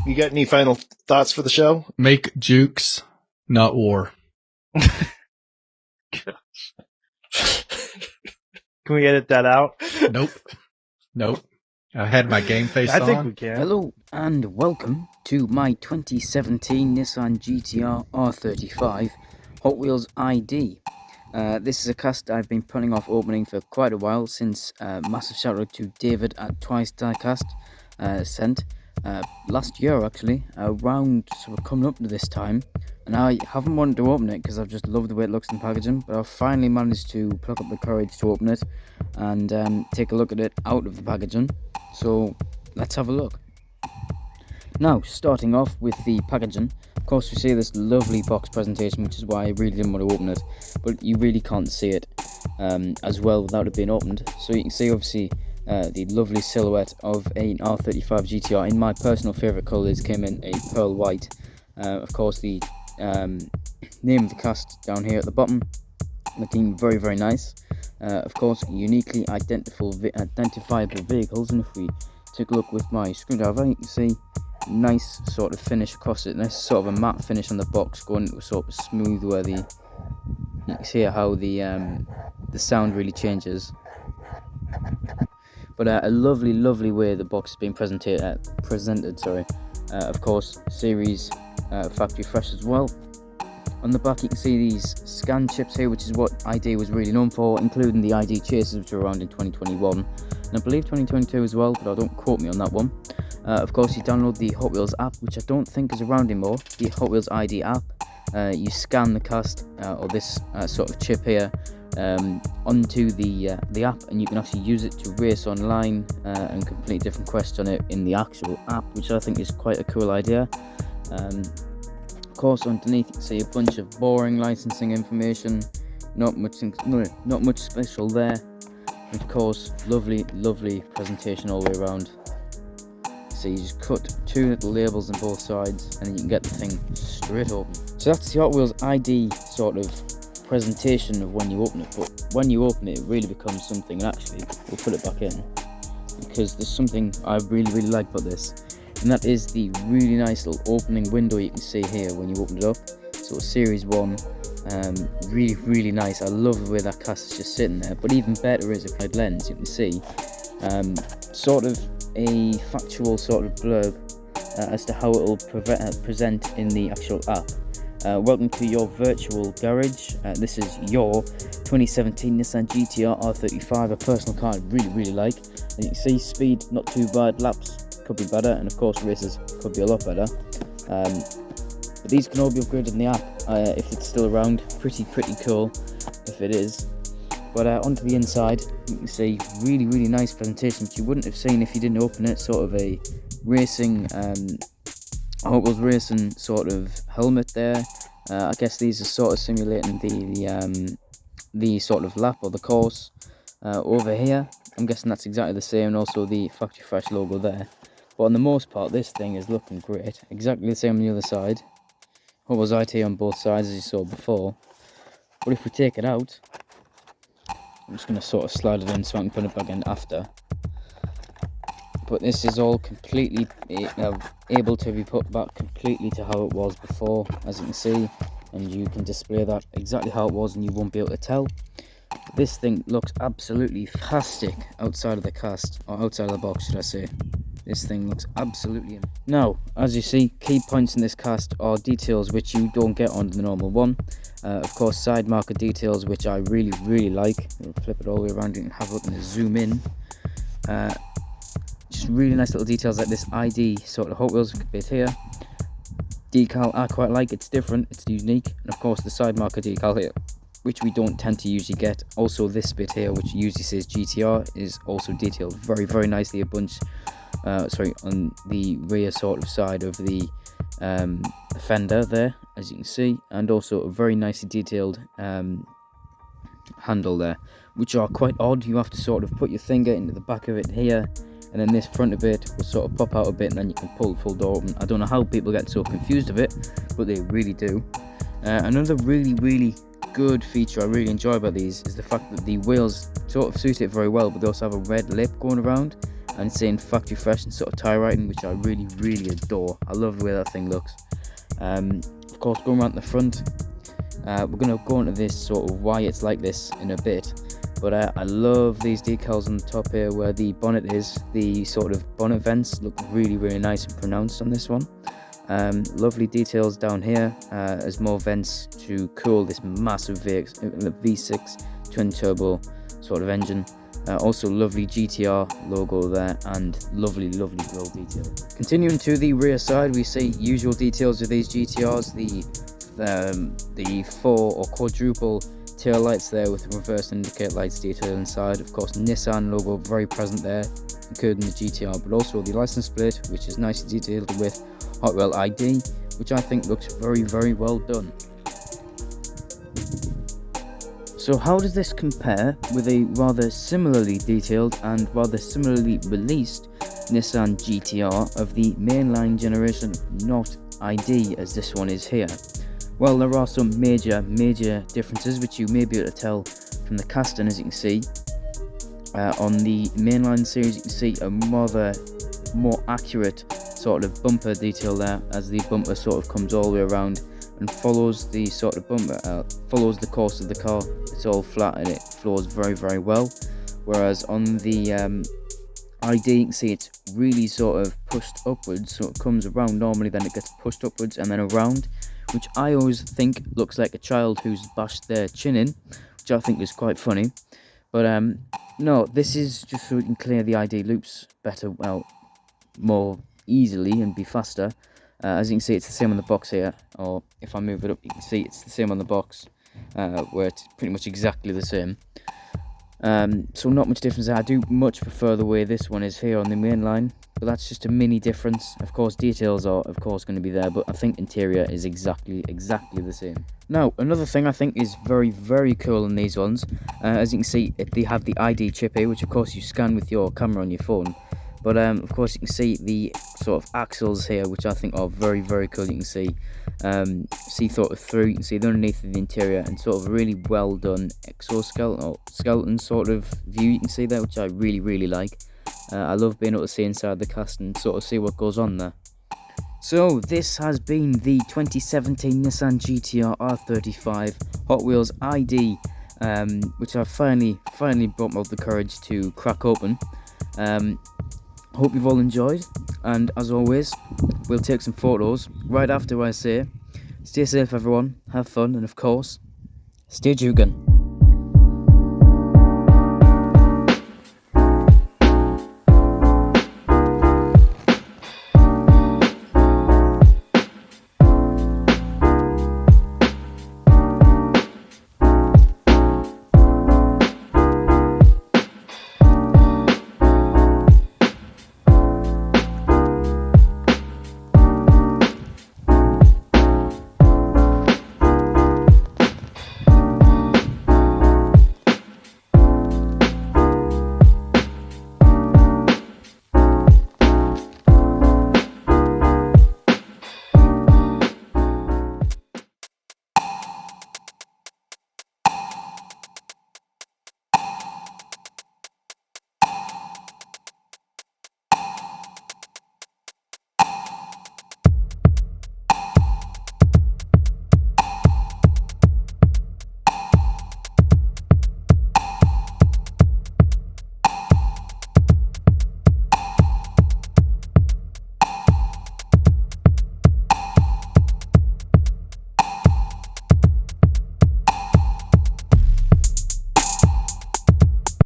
you got any final thoughts for the show? Make jukes, not war. Can we edit that out? Nope. I had my game face on. I think we can. Hello and welcome to my 2017 Nissan Gtr R35 Hot Wheels Id. This is a cast I've been putting off opening for quite a while, since massive shout out to David at Twice Diecast sent last year, actually, around sort of coming up to this time, and I haven't wanted to open it because I've just loved the way it looks in packaging, but I've finally managed to pluck up the courage to open it and take a look at it out of the packaging. So let's have a look. Now, starting off with the packaging, of course we see this lovely box presentation, which is why I really didn't want to open it, but you really can't see it as well without it being opened. So you can see obviously the lovely silhouette of an R35 GTR. In my personal favourite colours, came in a pearl white. Of course the name of the cast down here at the bottom, looking very, very nice. Of course, uniquely identifiable vehicles, and if we take a look with my screwdriver, you can see nice sort of finish across it, nice sort of a matte finish on the box, going into a sort of smooth where you can see how the sound really changes. But a lovely way the box has been presented. Of course, series factory fresh as well. On the back you can see these scan chips here, which is what ID was really known for, including the ID chases, which were around in 2021 and I believe 2022 as well, but don't quote me on that one. Of course, you download the Hot Wheels app, which I don't think is around anymore, the Hot Wheels ID app. You scan the cast or this sort of chip here onto the app, and you can actually use it to race online and complete different quests on it in the actual app, which I think is quite a cool idea. Of course, underneath you can see a bunch of boring licensing information, not much special there. And of course, lovely presentation all the way around. So you just cut two little labels on both sides and then you can get the thing straight open. So that's the Hot Wheels ID sort of presentation of when you open it, but when you open it, it really becomes something. And actually, we'll put it back in, because there's something I really like about this, and that is the really nice little opening window you can see here when you open it up. So series 1, really nice. I love the way that cast is just sitting there, but even better is applied lens. You can see sort of a factual sort of blurb as to how it will present in the actual app. Welcome to your virtual garage. This is your 2017 Nissan Gtr R35, a personal car I really like. And you can see speed not too bad, laps could be better, and of course races could be a lot better. But these can all be upgraded in the app if it's still around. Pretty cool if it is. But onto the inside, you can see really nice presentation, which you wouldn't have seen if you didn't open it. Sort of a racing, Hot Wheels racing sort of helmet there. I guess these are sort of simulating the sort of lap or the course. Over here, I'm guessing that's exactly the same, and also the factory fresh logo there. But on the most part, this thing is looking great. Exactly the same on the other side. Hot Wheels IT on both sides, as you saw before. But if we take it out, I'm just going to sort of slide it in so I can put it back in after. But this is all completely able to be put back completely to how it was before, as you can see. And you can display that exactly how it was and you won't be able to tell. This thing looks absolutely fantastic outside of the cast, or outside of the box, should I say. This thing looks absolutely... Now, as you see, key points in this cast are details which you don't get on the normal one. Of course, side marker details, which I really like. I'll flip it all the way around and have a look and zoom in. Just really nice little details like this ID sort of Hot Wheels bit here. Decal I quite like, it's different, it's unique. And of course the side marker decal here, which we don't tend to usually get. Also this bit here, which usually says GTR, is also detailed very nicely. A bunch on the rear sort of side of the fender there, as you can see, and also a very nicely detailed handle there, which are quite odd. You have to sort of put your finger into the back of it here, and then this front of it will sort of pop out a bit, and then you can pull the full door open. I don't know how people get so confused of it, but they really do. Another really good feature I really enjoy about these is the fact that the wheels sort of suit it very well, but they also have a red lip going around. and it's saying factory fresh and sort of tie writing, which I really adore. I love the way that thing looks. Of course, going around the front, we're going to go into this sort of why it's like this in a bit, but I love these decals on the top here where the bonnet is. The sort of bonnet vents look really nice and pronounced on this one. Lovely details down here as more vents to cool this massive V6 twin turbo sort of engine. Also lovely GTR logo there and lovely grille detail. Continuing to the rear side, we see usual details of these GTRs, the 4 or quadruple tail lights there with the reverse indicate lights detail inside. Of course, Nissan logo very present there, including the GTR, but also the license plate, which is nicely detailed with Hotwheels Id, which I think looks very well done. So how does this compare with a rather similarly detailed and rather similarly released Nissan Gtr of the mainline generation, not ID as this one is here? Well, there are some major differences which you may be able to tell from the casting. As you can see, on the mainline series you can see a rather more accurate sort of bumper detail there, as the bumper sort of comes all the way around and follows the sort of bumper, follows the course of the car. It's all flat and it flows very well, whereas on the ID you can see it's really sort of pushed upwards, so it comes around normally, then it gets pushed upwards and then around, which I always think looks like a child who's bashed their chin in, which I think is quite funny. But no, this is just so we can clear the ID loops better, well, more easily and be faster. As you can see, it's the same on the box here, or if I move it up you can see it's the same on the box, where it's pretty much exactly the same. So not much difference there. I do much prefer the way this one is here on the main line, but that's just a mini difference. Of course, details are of course going to be there, but I think interior is exactly the same. Now, another thing I think is very cool in these ones, as you can see, they have the ID chip here, which of course you scan with your camera on your phone. But of course you can see the sort of axles here, which I think are very cool. You can see sort of through, you can see the underneath of the interior, and sort of really well done exoskeleton or skeleton sort of view you can see there, which I really like. I love being able to see inside the cast and sort of see what goes on there. So this has been the 2017 Nissan Gtr R35 Hot Wheels ID, which I finally brought up the courage to crack open. Hope you've all enjoyed, and as always, we'll take some photos right after I say, stay safe everyone, have fun, and of course, stay juggin'.